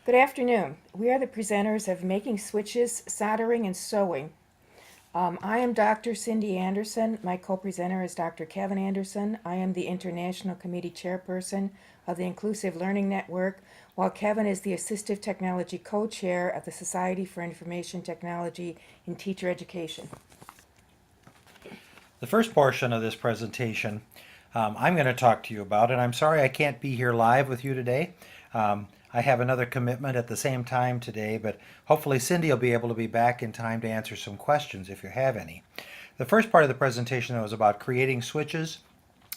Good afternoon. We are the presenters of Making Switches, Soldering, and Sewing. I am Dr. Cindy Anderson. My co-presenter is Dr. Kevin Anderson. I am the International Committee Chairperson of the Inclusive Learning Network, while Kevin is the Assistive Technology Co-Chair of the Society for Information Technology in Teacher Education. The first portion of this presentation I'm going to talk to you about, and I'm sorry I can't be here live with you today. I have another commitment at the same time today, but hopefully Cindy will be able to be back in time to answer some questions if you have any. The first part of the presentation was about creating switches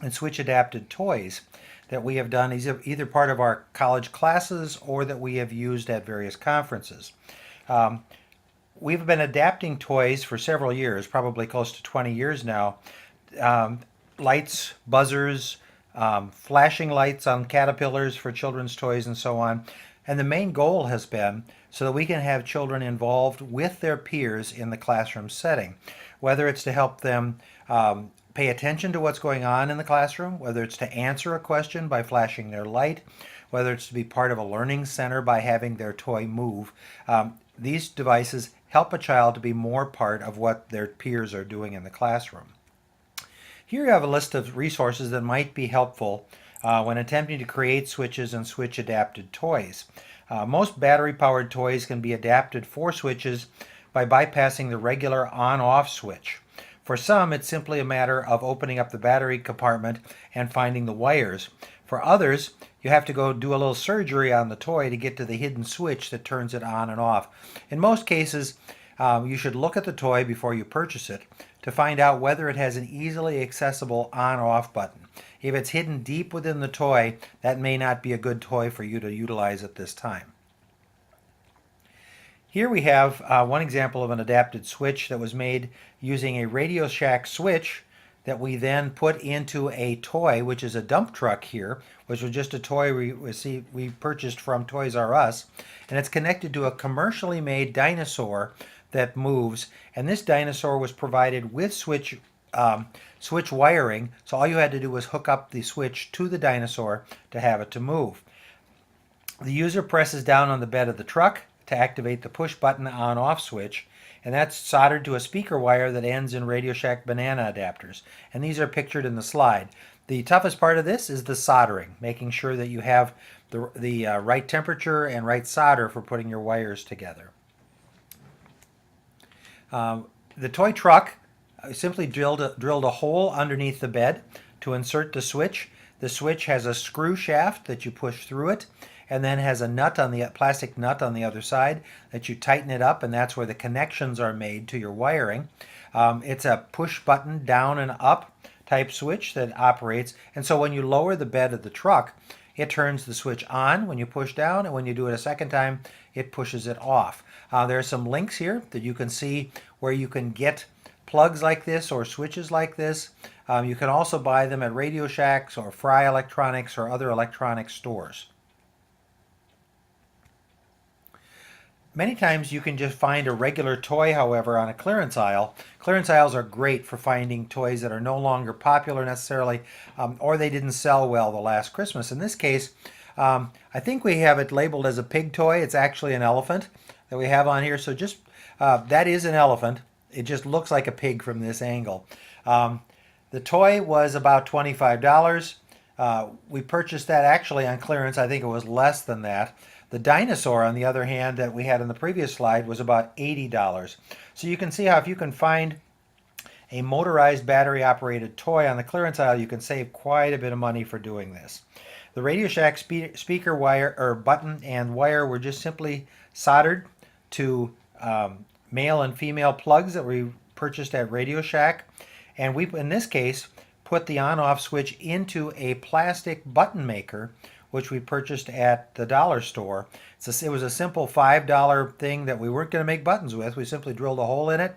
and switch adapted toys that we have done either part of our college classes or that we have used at various conferences. We've been adapting toys for several years, probably close to 20 years now. Lights, buzzers, flashing lights on caterpillars for children's toys and so on. And the main goal has been so that we can have children involved with their peers in the classroom setting, whether it's to help them pay attention to what's going on in the classroom, whether it's to answer a question by flashing their light, whether it's to be part of a learning center by having their toy move. These devices help a child to be more part of what their peers are doing in the classroom. Here you have a list of resources that might be helpful when attempting to create switches and switch adapted toys. Most battery powered toys can be adapted for switches by bypassing the regular on-off switch. For some, it's simply a matter of opening up the battery compartment and finding the wires. For others, you have to go do a little surgery on the toy to get to the hidden switch that turns it on and off. In most cases, you should look at the toy before you purchase it to find out whether it has an easily accessible on-off button. If it's hidden deep within the toy, that may not be a good toy for you to utilize at this time. Here we have one example of an adapted switch that was made using a Radio Shack switch that we then put into a toy, which is a dump truck here, which was just a toy we purchased from Toys R Us, and it's connected to a commercially made dinosaur that moves, and this dinosaur was provided with switch wiring, so all you had to do was hook up the switch to the dinosaur to have it to move. The user presses down on the bed of the truck to activate the push button on-off switch, and that's soldered to a speaker wire that ends in Radio Shack banana adapters, and these are pictured in the slide. The toughest part of this is the soldering, making sure that you have the right temperature and right solder for putting your wires together. The toy truck simply drilled a hole underneath the bed to insert the switch. The switch has a screw shaft that you push through it, and then has a plastic nut on the other side that you tighten it up, and that's where the connections are made to your wiring. It's a push button down and up type switch that operates, and so when you lower the bed of the truck, it turns the switch on when you push down, and when you do it a second time, it pushes it off. There are some links here that you can see where you can get plugs like this or switches like this. You can also buy them at Radio Shacks or Fry Electronics or other electronic stores. Many times you can just find a regular toy, however, on a clearance aisle. Clearance aisles are great for finding toys that are no longer popular necessarily, or they didn't sell well the last Christmas. In this case, I think we have it labeled as a pig toy. It's actually an elephant that we have on here. So just that is an elephant. It just looks like a pig from this angle. The toy was about $25. We purchased that actually on clearance. I think it was less than that. The dinosaur, on the other hand, that we had in the previous slide was about $80. So you can see how if you can find a motorized battery-operated toy on the clearance aisle, you can save quite a bit of money for doing this. The Radio Shack speaker wire or button and wire were just simply soldered to male and female plugs that we purchased at Radio Shack, and we, in this case, put the on-off switch into a plastic button maker, which we purchased at the dollar store. It was a simple $5 thing that we weren't going to make buttons with. We simply drilled a hole in it,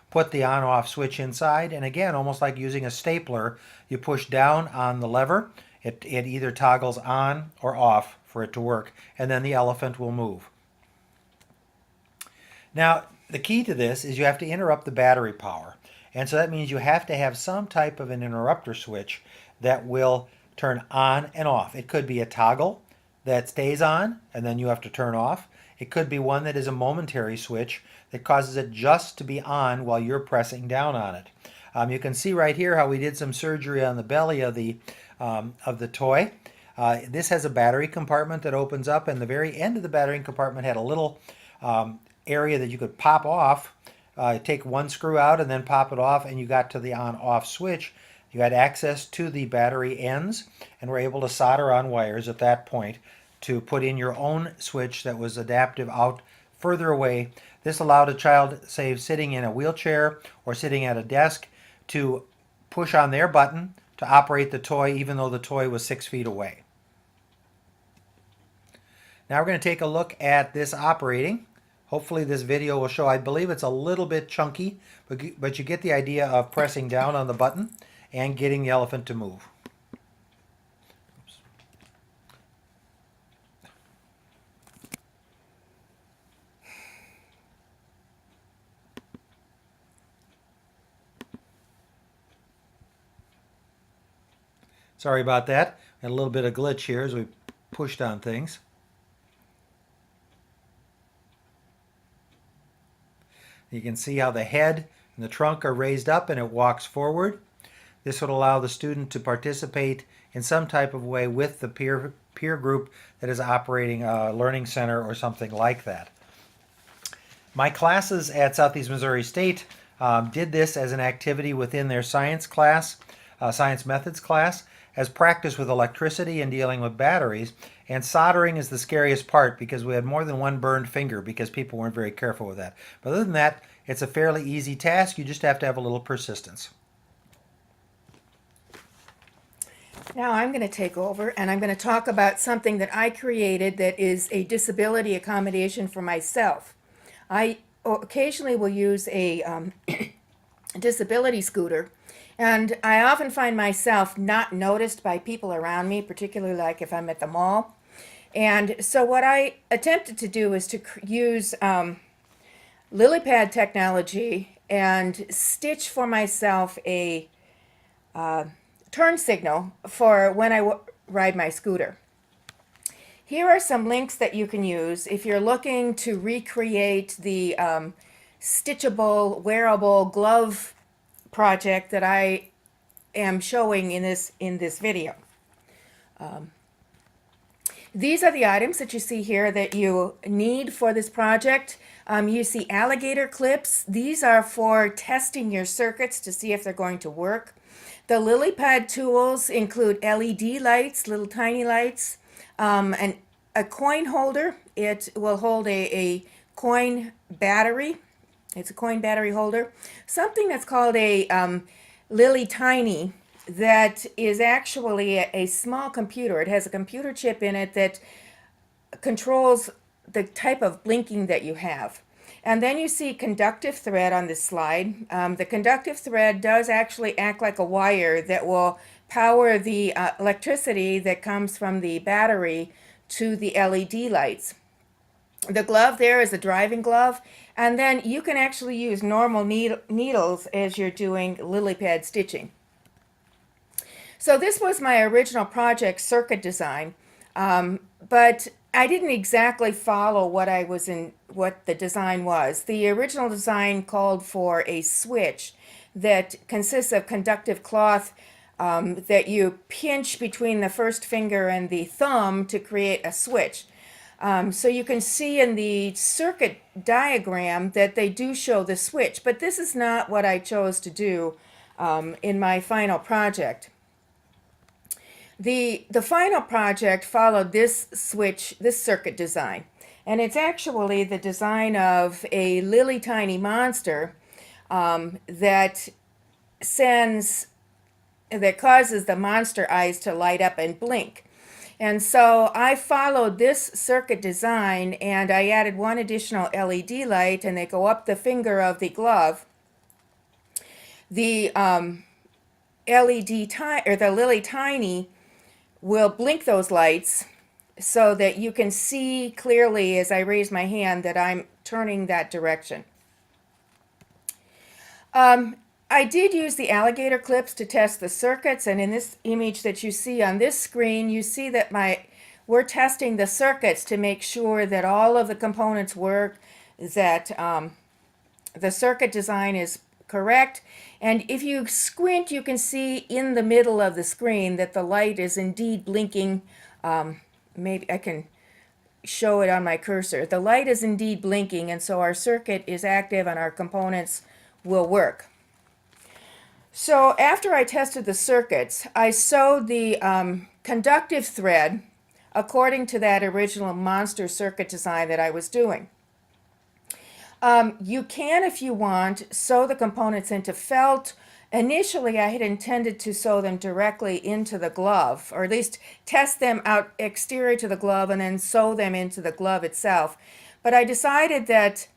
put the on-off switch inside, and again, almost like using a stapler, you push down on the lever. It either toggles on or off for it to work, and then the elephant will move. Now, the key to this is you have to interrupt the battery power. And so that means you have to have some type of an interrupter switch that will turn on and off. It could be a toggle that stays on and then you have to turn off. It could be one that is a momentary switch that causes it just to be on while you're pressing down on it. You can see right here how we did some surgery on the belly of the toy. This has a battery compartment that opens up, and the very end of the battery compartment had a little area that you could pop off. Take one screw out and then pop it off, and you got to the on-off switch. You had access to the battery ends and were able to solder on wires at that point to put in your own switch that was adaptive out further away. This allowed a child, say, sitting in a wheelchair or sitting at a desk, to push on their button to operate the toy even though the toy was 6 feet away. Now we're going to take a look at this operating. Hopefully this video will show. I believe it's a little bit chunky, but you get the idea of pressing down on the button and getting the elephant to move. Oops. Sorry about that. Had a little bit of glitch here as we pushed on things. You can see how the head and the trunk are raised up and it walks forward. This would allow the student to participate in some type of way with the peer group that is operating a learning center or something like that. My classes at Southeast Missouri State did this as an activity within their science class, science methods class, as practice with electricity and dealing with batteries. And soldering is the scariest part because we had more than one burned finger because people weren't very careful with that. But other than that, it's a fairly easy task. You just have to have a little persistence. Now I'm going to take over and I'm going to talk about something that I created that is a disability accommodation for myself. I occasionally will use a disability scooter, and I often find myself not noticed by people around me, particularly like if I'm at the mall. And so what I attempted to do is to use Lilypad technology and stitch for myself a turn signal for when I ride my scooter. Here are some links that you can use if you're looking to recreate the stitchable, wearable glove project that I am showing in this video. These are the items that you see here that you need for this project. You see alligator clips. These are for testing your circuits to see if they're going to work. The Lilypad tools include LED lights, little tiny lights, and a coin holder. It will hold a coin battery. It's a coin battery holder. Something that's called a Lily Tiny, that is actually a small computer. It has a computer chip in it that controls the type of blinking that you have. And then you see conductive thread on this slide. The conductive thread does actually act like a wire that will power the electricity that comes from the battery to the LED lights. The glove there is a driving glove, and then you can actually use normal needles as you're doing Lilypad stitching. So this was my original project circuit design, but I didn't exactly follow what the design was. The original design called for a switch that consists of conductive cloth that you pinch between the first finger and the thumb to create a switch. So you can see in the circuit diagram that they do show the switch, but this is not what I chose to do in my final project. The final project followed this circuit design, and it's actually the design of a Lily Tiny monster that causes the monster eyes to light up and blink. And so I followed this circuit design, and I added one additional LED light, and they go up the finger of the glove. The the Lily Tiny will blink those lights so that you can see clearly as I raise my hand that I'm turning that direction. I did use the alligator clips to test the circuits, and in this image that you see on this screen, you see that we're testing the circuits to make sure that all of the components work, that the circuit design is correct. And if you squint, you can see in the middle of the screen that the light is indeed blinking. Maybe I can show it on my cursor. The light is indeed blinking, and so our circuit is active and our components will work. So after I tested the circuits, I sewed the conductive thread according to that original monster circuit design that I was doing. You can, if you want, sew the components into felt. Initially, I had intended to sew them directly into the glove, or at least test them out exterior to the glove and then sew them into the glove itself. But I decided that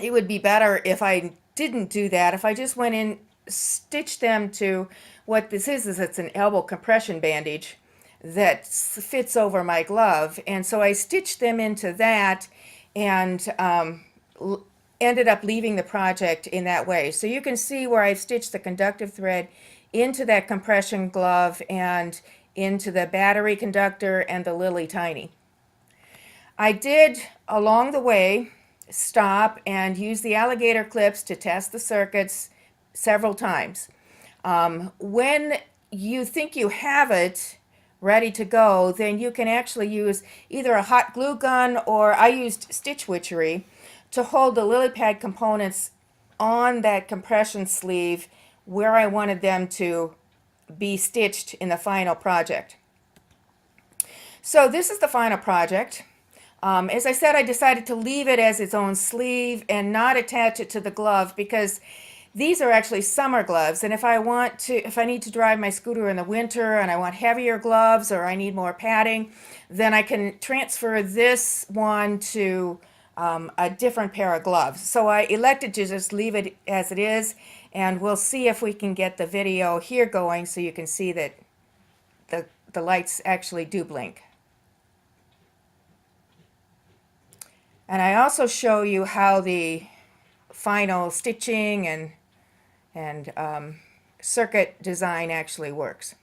it would be better if I didn't do that, if I just went in, stitched them to what this is it's an elbow compression bandage that fits over my glove. And so I stitched them into that and ended up leaving the project in that way. So you can see where I've stitched the conductive thread into that compression glove and into the battery conductor and the Lily Tiny. I did, along the way, stop and use the alligator clips to test the circuits several times. When you think you have it ready to go, then you can actually use either a hot glue gun, or I used Stitch Witchery to hold the Lilypad components on that compression sleeve where I wanted them to be stitched in the final project. So this is the final project. As I said, I decided to leave it as its own sleeve and not attach it to the glove, because these are actually summer gloves, and if I need to drive my scooter in the winter and I want heavier gloves, or I need more padding, then I can transfer this one to a different pair of gloves. So I elected to just leave it as it is, and we'll see if we can get the video here going so you can see that the lights actually do blink. And I also show you how the final stitching and circuit design actually works.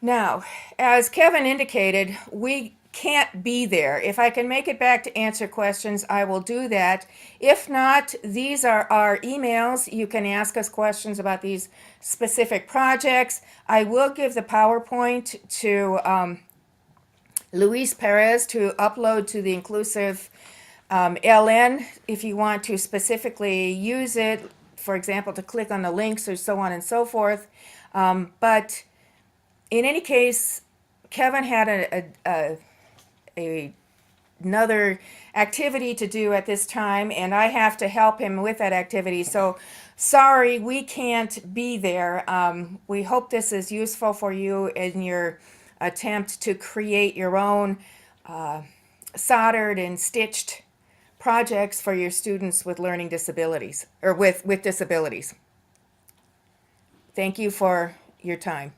Now, as Kevin indicated, we can't be there. If I can make it back to answer questions, I will do that. If not, these are our emails. You can ask us questions about these specific projects. I will give the PowerPoint to Luis Perez to upload to the Inclusive LN if you want to specifically use it, for example, to click on the links or so on and so forth. But in any case, Kevin had another activity to do at this time, and I have to help him with that activity. So sorry, we can't be there. We hope this is useful for you in your attempt to create your own soldered and stitched projects for your students with learning disabilities, or with disabilities. Thank you for your time.